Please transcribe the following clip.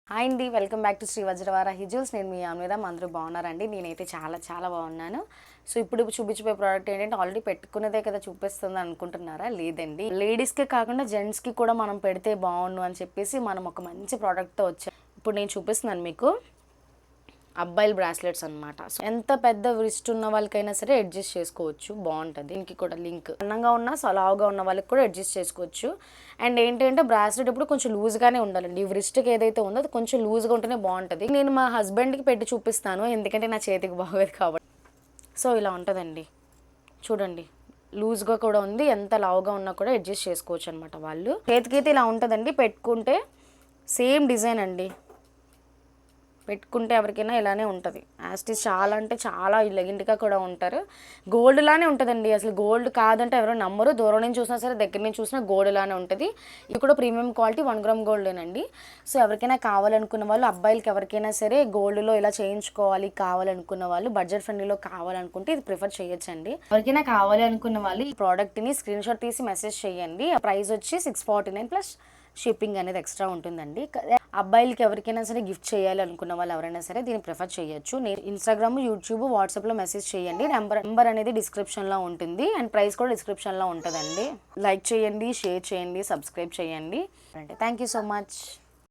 Hi అండి, welcome back to Shri Vajravarahi juice. నేను మీ అన్వేద. అందరూ బాగున్నారండి? నేనైతే చాలా చాలా బాగున్నాను. సో ఇప్పుడు చూపించిపోయే ప్రోడక్ట్ ఏంటంటే ఆల్రెడీ పెట్టుకున్నదే కదా చూపిస్తుంది అనుకుంటున్నారా? లేదండి, లేడీస్కే కాకుండా జెంట్స్కి కూడా మనం పెడితే బాగుండు అని చెప్పేసి మనం ఒక మంచి ప్రోడక్ట్తో వచ్చాం. ఇప్పుడు నేను చూపిస్తున్నాను మీకు అబ్బాయిల్ బ్రాస్లెట్స్ అనమాట. సో ఎంత పెద్ద రిస్ట్ ఉన్న వాళ్ళకైనా సరే అడ్జస్ట్ చేసుకోవచ్చు, బాగుంటుంది. దీనికి కూడా లింక్ అన్నంగా ఉన్న లావుగా ఉన్న వాళ్ళకి కూడా అడ్జస్ట్ చేసుకోవచ్చు. అండ్ ఏంటంటే బ్రాస్లెట్ ఇప్పుడు కొంచెం లూజ్గానే ఉండాలండి. ఈ రిస్ట్కి ఏదైతే ఉందో అది కొంచెం లూజ్గా ఉంటేనే బాగుంటుంది. నేను మా హస్బెండ్కి పెట్టి చూపిస్తాను, ఎందుకంటే నా చేతికి బాగోదు కాబట్టి. సో ఇలా ఉంటుందండి, చూడండి. లూజ్గా కూడా ఉంది, ఎంత లావుగా ఉన్నా కూడా అడ్జస్ట్ చేసుకోవచ్చు అనమాట. వాళ్ళు చేతికి అయితే ఇలా ఉంటుందండి. పెట్టుకుంటే సేమ్ డిజైన్ అండి. పెట్టుకుంటే ఎవరికైనా ఇలానే ఉంటుంది. యాస్టిస్ చాలా అంటే చాలా లెగింట్గా కూడా ఉంటారు. గోల్డ్ లానే ఉంటుందండి. అసలు గోల్డ్ కాదంటే ఎవరో నమ్మరు. దూరం నుంచి చూసినా సరే, దగ్గర నుంచి చూసినా గోల్డ్ లానే ఉంటుంది. ఇది కూడా ప్రీమియం క్వాలిటీ 1 గ్రామ్ గోల్డేనండి. సో ఎవరికైనా కావాలనుకున్న వాళ్ళు, అబ్బాయిలకి ఎవరికైనా సరే గోల్డ్లో ఇలా చేయించుకోవాలి కావాలనుకున్న వాళ్ళు, బడ్జెట్ ఫ్రెండ్లీలో కావాలనుకుంటే ఇది ప్రిఫర్ చేయొచ్చండి. ఎవరికైనా కావాలి అనుకున్న వాళ్ళు ఈ ప్రోడక్ట్ని స్క్రీన్ షాట్ తీసి మెసేజ్ చేయండి. ప్రైస్ వచ్చి 649 ప్లస్ షిప్పింగ్ అనేది ఎక్స్ట్రా ఉంటుందండి. అబ్బాయిలకి ఎవరికైనా సరే గిఫ్ట్ చేయాలి అనుకున్న వాళ్ళు ఎవరైనా సరే దీన్ని ప్రిఫర్ చేయొచ్చు. నేను ఇన్స్టాగ్రామ్, యూట్యూబ్, వాట్సాప్లో మెసేజ్ చేయండి. నెంబర్ అనేది డిస్క్రిప్షన్లో ఉంటుంది అండ్ ప్రైస్ కూడా డిస్క్రిప్షన్లో ఉంటుందండి. లైక్ చేయండి, షేర్ చేయండి, సబ్స్క్రైబ్ చేయండి. Thank you so much.